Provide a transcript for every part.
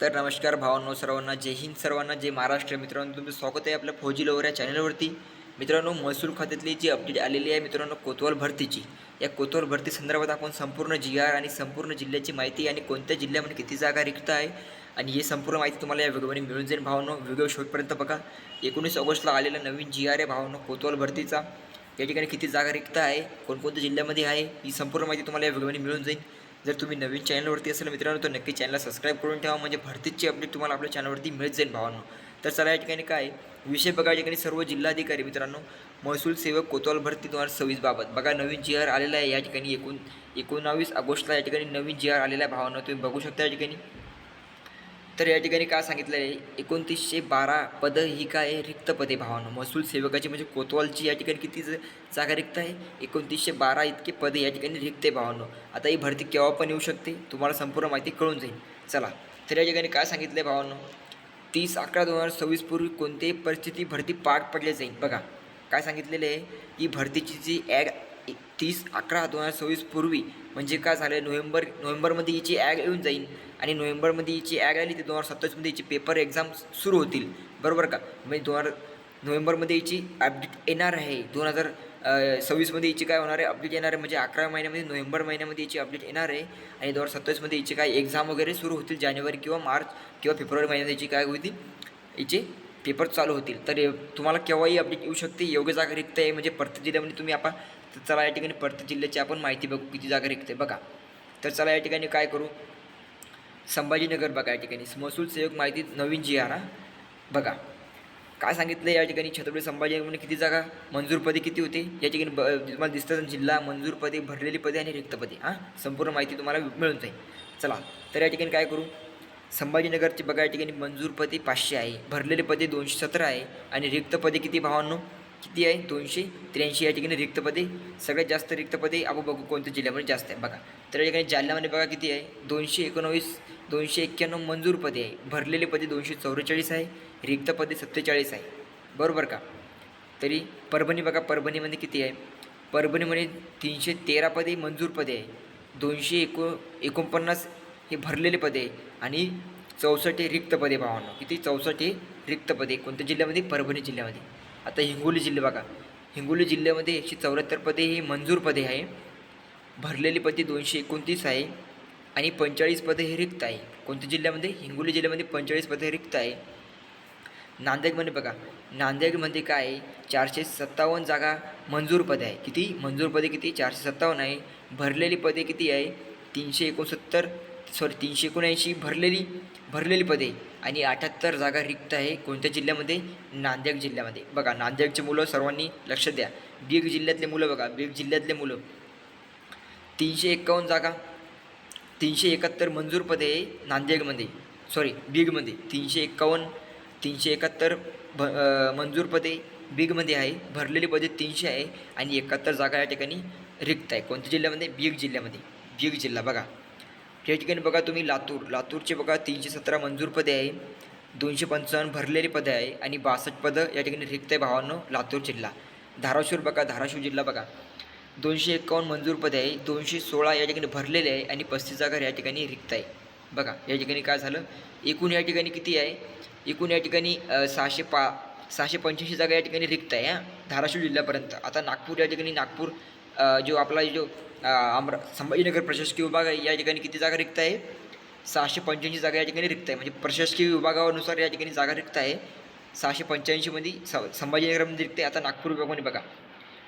तर नमस्कार भावांनो, सर्वांना जय हिंद, सर्वांना जय महाराष्ट्र. मित्रांनो, तुमचं स्वागत आहे आपल्या फौजी लवर या चॅनलवरती. मित्रांनो, महसूल खात्यातली जी अपडेट आलेली आहे मित्रांनो, कोतवाल भरतीची. या कोतवाल भरती संदर्भात आपण संपूर्ण GR आणि संपूर्ण जिल्ह्याची माहिती आणि कोणत्या जिल्ह्यामध्ये किती जागा रिक्त आहे आणि हे संपूर्ण माहिती तुम्हाला या व्हिडिओमध्ये मिळून जाईल भावांनो. व्हिडिओ शेवटपर्यंत बघा. 19 ऑगस्टला आलेला नवीन GR आहे भावांनो, कोतवाल भरतीचा. या ठिकाणी किती जागा रिक्त आहे, कोणकोणत्या जिल्ह्यामध्ये आहे, ही संपूर्ण माहिती तुम्हाला या व्हिडिओमध्ये मिळून जाईल. जर तुम्ही नवीन चॅनलवरती असेल मित्रांनो, तर नक्की चॅनलला सबस्क्राईब करून ठेवा, म्हणजे भरतीची अपडेट तुम्हाला आपल्या चॅनलवरती मिळत जाईल भावांनो. तर चला, या ठिकाणी काय विषय बघा. या ठिकाणी सर्व जिल्हाधिकारी मित्रांनो, महसूल सेवक कोतवाल भरती 2026 बाबत बघा नवीन GR आलेला आहे. या ठिकाणी 19 ऑगस्टला या ठिकाणी नवीन GR आलेला आहे भावांनो, तुम्ही बघू शकता या ठिकाणी. तर या ठिकाणी काय सांगितलं आहे, 2912 पदं ही काय रिक्त पदे भावांनो, महसूल सेवकाची म्हणजे कोतवालची. या ठिकाणी किती जागा रिक्त आहे, 2912 इतके पदे या ठिकाणी रिक्त आहे भावांनो. आता ही भरती केव्हा पण येऊ शकते, तुम्हाला संपूर्ण माहिती कळून जाईल. चला, तर या ठिकाणी काय सांगितलं आहे भावांनो, 30/11/2026 पूर्वी कोणत्याही परिस्थिती भरती पार पडली जाईल. बघा काय सांगितलेलं आहे, ही भरतीची जी ॲड 30/11/2026 पूर्वी म्हणजे काय झालं, नोव्हेंबरमध्ये हिची ॲड येऊन जाईल आणि नोव्हेंबरमध्ये हिची ॲड आली, ते 2027मध्ये हिची पेपर एक्झाम सुरू होतील, बरोबर का. म्हणजे नोव्हेंबरमध्ये हिची अपडेट येणार आहे. 2026मध्ये हिची काय होणार आहे, अपडेट येणार आहे. म्हणजे 11 महिन्यामध्ये नोव्हेंबर महिन्यामध्ये हिची अपडेट येणार आहे आणि 2027मध्ये हिची काय एक्झाम वगैरे सुरू होतील. जानेवारी किंवा मार्च किंवा फेब्रुवारी महिन्यात हिची काय होतील, हिचे पेपर चालू होतील. तर तुम्हाला केव्हाही अपडेट येऊ शकते. योग्य जागा रिक्त आहे म्हणजे प्रत्येक जिल्ह्यामध्ये तुम्ही आपण. तर चला, या ठिकाणी प्रत्येक जिल्ह्याची आपण माहिती बघू, किती जागा रिक्त आहे बघा. तर चला, या ठिकाणी काय करू, संभाजीनगर बघा. या ठिकाणी महसूल सेवक माहिती नवीन GR बघा काय सांगितलं. या ठिकाणी छत्रपती संभाजीनगरमध्ये किती जागा मंजूर पदे किती होते, या ठिकाणी तुम्हाला दिसतं जिल्हा, मंजूर पदे, भरलेली पदे आणि रिक्त पदे. संपूर्ण माहिती तुम्हाला मिळून जाईल. चला, तर या ठिकाणी काय करू, संभाजीनगरची बघा. या ठिकाणी मंजूर पदे 500 आहे, भरलेले पदे 217 आहे आणि रिक्त पदे किती भावांनो, किती आहे, 283. या ठिकाणी रिक्त पदे, सगळ्यात जास्त रिक्त पदे आपण बघू कोणत्या जिल्ह्यामध्ये जास्त आहे बघा. तर या ठिकाणी जालन्यामध्ये बघा किती आहे, 291 मंजूर पदे आहे, भरलेले पदे 244 आहे, रिक्त पदे 47 आहे, बरोबर का. तरी परभणी बघा, परभणीमध्ये किती आहे, परभणीमध्ये 313 पदे मंजूर पदे आहे, 249 हे भरलेले पदे आहे आणि 64 हे रिक्त पदे भावांनो. किती, 64 हे रिक्त पदे कोणत्या जिल्ह्यामध्ये, परभणी जिल्ह्यामध्ये. आता हिंगोली जिल्हा बघा, हिंगोली जिल्ह्यामध्ये 174 पदे ही मंजूर पदे आहे, भरलेली पदे 229 आहे आणि 45 पदे हे रिक्त आहे. कोणत्या जिल्ह्यामध्ये, हिंगोली जिल्ह्यामध्ये 45 पदे रिक्त आहे. नांदेडमध्ये बघा, नांदेडमध्ये काय आहे, 457 जागा मंजूर पदे आहे. किती मंजूर पदे, किती, 457 आहे. भरलेली पदे किती आहे, 379 भरलेली पदे आणि 78 जागा रिक्त आहे. कोणत्या जिल्ह्यामध्ये, नांदेड जिल्ह्यामध्ये. बघा नांदेडचे मुलं सर्वांनी लक्ष द्या. बीड जिल्ह्यातले मुलं बघा, बीड जिल्ह्यातले मुलं 351 जागा, 371 मंजूर पदे आहे नांदेडमध्ये, बीडमध्ये 371 मंजूर पदे बीडमध्ये आहे, भरलेली पदे 300 आहे आणि 71 जागा या ठिकाणी रिक्त आहे. कोणत्या जिल्ह्यामध्ये, बीड जिल्ह्यामध्ये. बीड जिल्हा बघा. या ठिकाणी बघा तुम्ही लातूरचे बघा 317 मंजूर पदे आहे, 255 भरलेली पदे आहे आणि 62 पदं या ठिकाणी रिक्त आहे भावांनो, लातूर जिल्हा. धाराशिव बघा, धाराशिव जिल्हा बघा, 251 मंजूर पदे आहे, 216 या ठिकाणी भरलेले आहे आणि 35 जागा या ठिकाणी रिक्त आहे. बघा या ठिकाणी काय झालं, एकूण या ठिकाणी किती आहे, एकूण या ठिकाणी 685 जागा या ठिकाणी रिक्त आहे धाराशिव जिल्ह्यापर्यंत. आता नागपूर, या ठिकाणी नागपूर जो आपला जो संभाजीनगर प्रशासकीय विभाग आहे, या ठिकाणी किती जागा रिक्त आहे, 685 जागा या ठिकाणी रिक्त आहे. म्हणजे प्रशासकीय विभागानुसार या ठिकाणी जागा रिक्त आहे. 685मध्ये संभाजीनगरमध्ये रिक्त आहे. आता नागपूर विभागामध्ये बघा,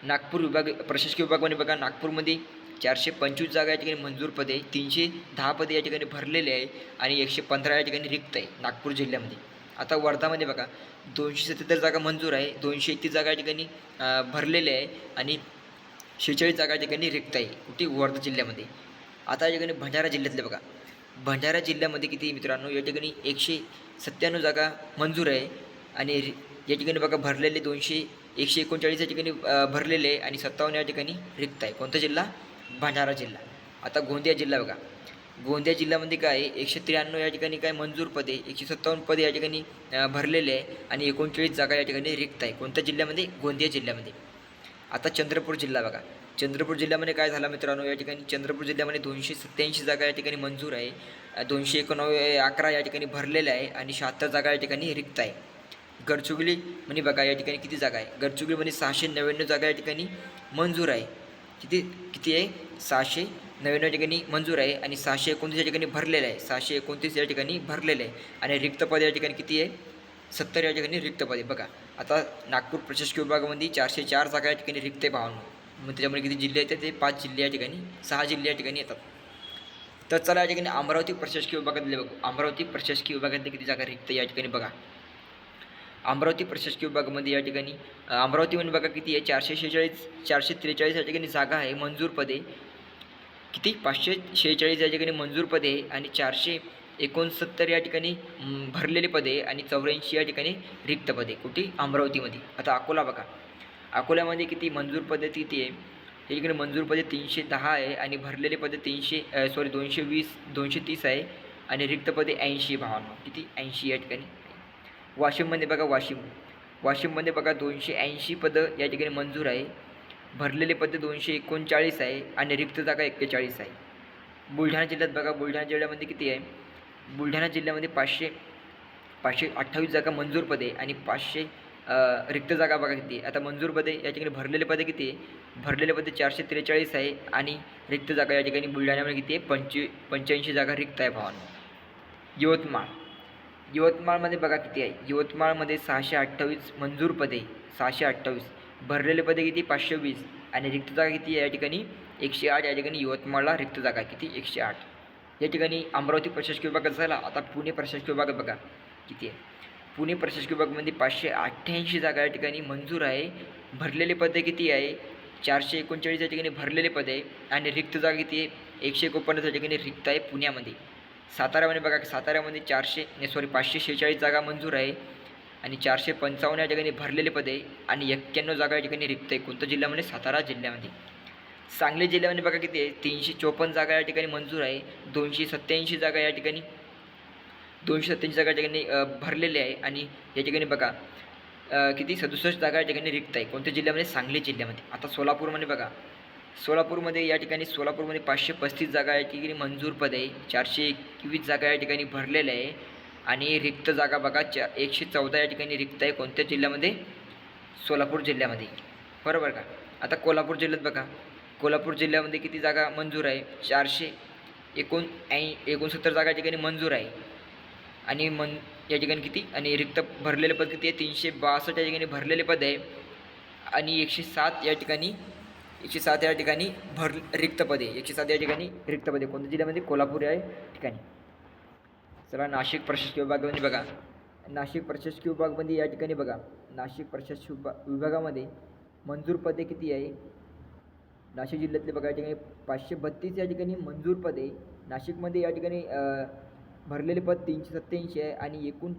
नागपूर विभाग प्रशासकीय विभागामध्ये बघा, नागपूरमध्ये 425 जागा या ठिकाणी मंजूर पदे, 310 पदे या ठिकाणी भरलेले आहे आणि 115 या ठिकाणी रिक्त आहे नागपूर जिल्ह्यामध्ये. आता वर्धामध्ये बघा, 277 जागा मंजूर आहे, 231 जागा या ठिकाणी भरलेले आहे आणि 46 जागा या ठिकाणी रिक्त आहे. कुठे, वर्धा जिल्ह्यामध्ये. आता या ठिकाणी भंडारा जिल्ह्यातले बघा, भंडारा जिल्ह्यामध्ये किती मित्रांनो, या ठिकाणी 197 जागा मंजूर आहे आणि या ठिकाणी बघा भरलेले 139 या ठिकाणी भरलेले आहे आणि 57 या ठिकाणी रिक्त आहे. कोणता जिल्हा, भंडारा जिल्हा. आता गोंदिया जिल्हा बघा, गोंदिया जिल्ह्यामध्ये काय आहे, 193 या ठिकाणी काय मंजूर पदे, 157 पदे या ठिकाणी भरलेले आहे आणि 39 जागा या ठिकाणी रिक्त आहे. कोणत्या जिल्ह्यामध्ये, गोंदिया जिल्ह्यामध्ये. आता चंद्रपूर जिल्हा बघा, चंद्रपूर जिल्ह्यामध्ये काय झालं मित्रांनो, या ठिकाणी चंद्रपूर जिल्ह्यामध्ये 287 जागा या ठिकाणी मंजूर आहे. 211 या ठिकाणी भरलेल्या आहे आणि 76 जागा या ठिकाणी रिक्त आहे. गडचिरोली म्हणजे बघा या ठिकाणी किती जागा आहे. गडचिरोलीमध्ये 699 जागा या ठिकाणी मंजूर आहे. किती किती आहे 699 या ठिकाणी मंजूर आहे आणि 629 या ठिकाणी भरलेलं आहे. 629 या ठिकाणी भरलेलं आहे आणि रिक्त पद या ठिकाणी किती आहे 70 या ठिकाणी रिक्त पद आहे. बघा आता नागपूर प्रशासकीय विभागामध्ये 404 जागा या ठिकाणी रिक्त आहे भावांनो. मग त्याच्यामध्ये किती जिल्हे येतात ते 5 जिल्हे या ठिकाणी 6 जिल्हे या ठिकाणी येतात. तर चला या ठिकाणी अमरावती प्रशासकीय विभागातले बघू. अमरावती प्रशासकीय विभागातले किती जागा रिक्त या ठिकाणी बघा. अमरावती प्रशासकीय विभागामध्ये या ठिकाणी अमरावतीमध्ये बघा किती आहे 443 या ठिकाणी जागा आहे मंजूर पदे. किती 546 या ठिकाणी मंजूर पदे आणि 469 या ठिकाणी भरलेले पदे आणि 84 या ठिकाणी रिक्त पदे कुठे अमरावतीमध्ये. आता अकोला बघा. अकोल्यामध्ये किती मंजूर पदे किती आहे या ठिकाणी मंजूर पदे 310 आहे आणि भरलेले पदे 230 आहे आणि रिक्त पदे 80 भावांनो. किती 80 या ठिकाणी. वाशिममध्ये बघा वाशिममध्ये बघा 280 पदं या ठिकाणी मंजूर आहे. भरलेले पदे 239 आहे आणि रिक्त जागा 41 आहे. बुलढाणा जिल्ह्यात बघा बुलढाणा जिल्ह्यामध्ये किती आहे. बुलढाणा जिल्ह्यामध्ये 528 जागा मंजूर पदे आणि 500 रिक्त जागा बघा किती आहे. आता मंजूर पदे या ठिकाणी भरलेले पदे किती आहे. भरलेले पदे 443 आहे आणि रिक्त जागा या ठिकाणी बुलढाण्यामध्ये किती आहे 85 जागा रिक्त आहे भावांनो. यवतमाळमध्ये बघा किती आहे. यवतमाळमध्ये 628 मंजूर पदे 628. भरलेले पदे किती 520 आणि रिक्त जागा किती आहे या ठिकाणी 108 या ठिकाणी यवतमाळला रिक्त जागा किती 108. या ठिकाणी अमरावती प्रशासकीय विभागात झाला. आता पुणे प्रशासकीय विभागात बघा किती आहे. पुणे प्रशासकीय विभागामध्ये 588 जागा या ठिकाणी मंजूर आहे. भरलेले पदे किती आहे 439 या ठिकाणी भरलेले पदे आणि रिक्त जागा किती आहे 149 या ठिकाणी रिक्त आहे पुण्यामध्ये. साताऱ्यामध्ये बघा साताऱ्यामध्ये 546 जागा मंजूर आहे आणि 455 या ठिकाणी भरलेले पदे आणि 91 जागा या ठिकाणी रिक्त आहे. कोणत्या जिल्ह्यामध्ये सातारा जिल्ह्यामध्ये. सांगली जिल्ह्यामध्ये बघा किती आहे 354 जागा या ठिकाणी मंजूर आहे. 287 जागा या ठिकाणी 287 जागा या ठिकाणी भरलेले आहे आणि या ठिकाणी बघा किती 67 जागा या ठिकाणी रिक्त आहे. कोणत्या जिल्ह्यामध्ये सांगली जिल्ह्यामध्ये. आता सोलापूरमध्ये बघा सोलापूरमध्ये या ठिकाणी 535 जागा या ठिकाणी मंजूर पद आहे. 421 जागा या ठिकाणी भरलेल्या आहे आणि रिक्त जागा बघा 114 या ठिकाणी रिक्त आहे. कोणत्या जिल्ह्यामध्ये सोलापूर जिल्ह्यामध्ये. बरोबर का. आता कोल्हापूर जिल्ह्यात बघा कोल्हापूर जिल्ह्यामध्ये किती जागा मंजूर आहे 469 जागा या ठिकाणी मंजूर आहे आणि या ठिकाणी किती आणि रिक्त भरलेले पद किती आहे 362 या ठिकाणी भरलेले पद आहे आणि 107 या ठिकाणी रिक्त पदे 107 या ठिकाणी रिक्त पदे. कोणत्या जिल्ह्यामध्ये कोल्हापूर या ठिकाणी. चला नाशिक प्रशासकीय विभागामध्ये बघा. नाशिक प्रशासकीय विभागामध्ये या ठिकाणी बघा नाशिक प्रशासकीय विभागामध्ये मंजूर पदे किती आहे. नाशिक जिल्ह्यातले बघा या ठिकाणी 532 या ठिकाणी मंजूर पदे. नाशिकमध्ये या ठिकाणी भरलेले पद 387 आहे आणि एकूण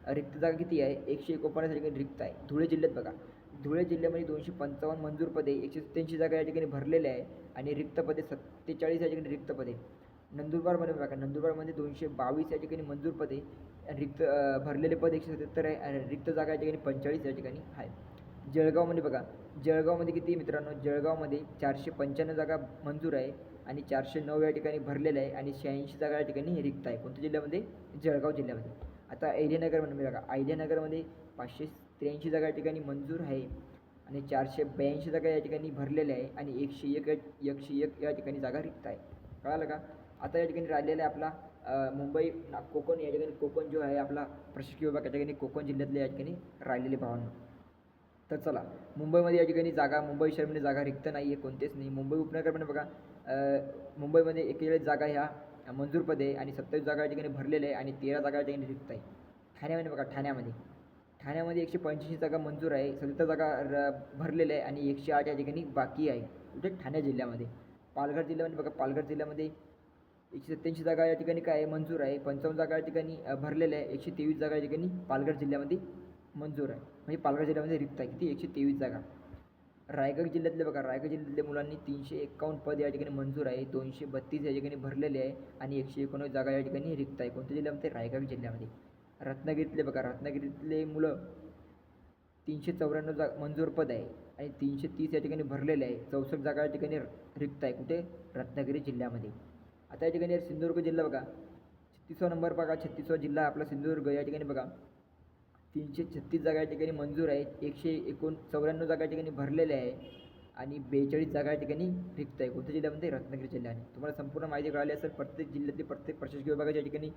रिक्त जागा किती आहे 149 या ठिकाणी रिक्त आहे. धुळे जिल्ह्यात बघा धुळे जिल्ह्यामध्ये 255 मंजूर पदे 187 जागा या ठिकाणी भरलेल्या आहे आणि रिक्त पदे 47 या ठिकाणी रिक्त पदे. नंदुरबारमध्ये बघा नंदुरबारमध्ये 222 या ठिकाणी मंजूर पदे रिक्त भरलेले पद 177 आहे आणि रिक्त जागा या ठिकाणी 45 या ठिकाणी आहे. जळगावमध्ये बघा जळगावमध्ये किती मित्रांनो जळगावमध्ये 495 जागा मंजूर आहे आणि 409 या ठिकाणी भरलेलं आहे आणि 86 जागा या ठिकाणी रिक्त आहे. कोणत्या जिल्ह्यामध्ये जळगाव जिल्ह्यामध्ये. आता अहिल्यानगरमध्ये बघा अहिल्यानगरमध्ये 583 जागा या ठिकाणी मंजूर आहे आणि 482 जागा या ठिकाणी भरलेल्या आहे आणि 101 या ठिकाणी जागा रिक्त आहे. कळालं का. आता या ठिकाणी राहिलेला आहे आपला मुंबई कोकण या ठिकाणी कोकण जो आहे आपला प्रशासकीय विभाग या ठिकाणी कोकण जिल्ह्यातले या ठिकाणी राहिलेले भावांनो. तर चला मुंबईमध्ये या ठिकाणी जागा मुंबई शहरामध्ये जागा रिक्त नाही आहे कोणतेच नाही. मुंबई उपनगरमध्ये बघा मुंबईमध्ये 41 जागा ह्या मंजूर पदे आणि 27 जागा या ठिकाणी भरलेल्या आहे आणि 13 जागा या ठिकाणी रिक्त आहे. ठाण्यामध्ये बघा ठाण्यामध्ये 185 जागा मंजूर आहे 77 जागा भरलेल्या आहे आणि 108 या ठिकाणी बाकी आहे. कुठे ठाणे जिल्ह्यामध्ये. पालघर जिल्ह्यामध्ये बघा पालघर जिल्ह्यामध्ये 187 जागा या ठिकाणी काय आहे मंजूर आहे 55 जागा या ठिकाणी भरलेल्या आहे 123 जागा या ठिकाणी पालघर जिल्ह्यामध्ये मंजूर आहे म्हणजे पालघर जिल्ह्यामध्ये रिक्त आहे किती 123 जागा. रायगड जिल्ह्यातले बघा रायगड जिल्ह्यातल्या मुलांनी 351 पद या ठिकाणी मंजूर आहे 232 या ठिकाणी भरलेले आहे आणि 119 जागा या ठिकाणी रिक्त आहे. कोणत्या जिल्ह्यामध्ये रायगड जिल्ह्यामध्ये. रत्नागिरीतले बघा रत्नागिरीतले मुलं 394 मंजूर पद आहे आणि 330 या ठिकाणी भरलेले आहे. 64 जागा या ठिकाणी रिक्त आहे. कुठे? रत्नागिरी जिल्ह्यामध्ये. आता या ठिकाणी सिंधुदुर्ग जिल्हा बघा, 36वा नंबर बघा, 36वा जिल्हा आपला सिंधुदुर्ग. या ठिकाणी बघा 336 जागा या ठिकाणी मंजूर आहेत. 194 जागा या ठिकाणी भरलेल्या आहे आणि 42 जागा या ठिकाणी रिक्त आहे. कोणत्या जिल्ह्यामध्ये? रत्नागिरी जिल्ह्याने. तुम्हाला संपूर्ण माहिती कळाली असेल. प्रत्येक जिल्ह्यातली प्रत्येक प्रशासकीय विभागाच्या ठिकाणी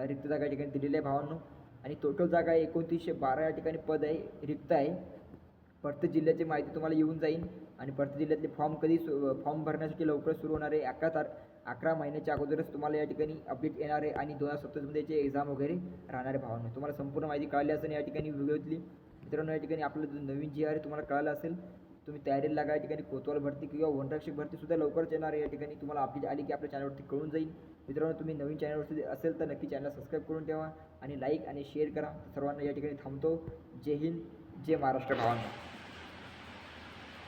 रिक्त जागा या ठिकाणी दिलेल्या आहे भावांनो. आणि टोटल जागा आहे 2912 या ठिकाणी पद आहे, रिक्त आहे. प्रत्येक जिल्ह्याची माहिती तुम्हाला येऊन जाईल आणि प्रत्येक जिल्ह्यातले फॉर्म भरण्यासाठी लवकर सुरू होणार आहे. 11 महिन्याच्या अगोदरच तुम्हाला या ठिकाणी अपडेट येणार आहे आणि 2027मध्ये याची एक्झाम वगैरे राहणार आहे भावांनो. तुम्हाला संपूर्ण माहिती कळाली असेल या ठिकाणी व्हिडिओतली. मित्रांनो, या ठिकाणी आपलं जो नवीन जी आहे तुम्हाला कळालं असेल. तुम्ही तयारीला लागा. या ठिकाणी कोतवाल भरती किंवा वनरक्षक भरतीसुद्धा लवकरच येणार आहे. या ठिकाणी तुम्हाला अपडेट आली की आपल्या चॅनलवरती कळून जाईल. मित्रांनो, तुम्ही नवीन चॅनलवरती असेल तर नक्की चॅनल सबस्क्राईब करून ठेवा आणि लाईक आणि शेअर करा. सर्वांना या ठिकाणी थांबतो. जय हिंद, जय महाराष्ट्र भावांनो.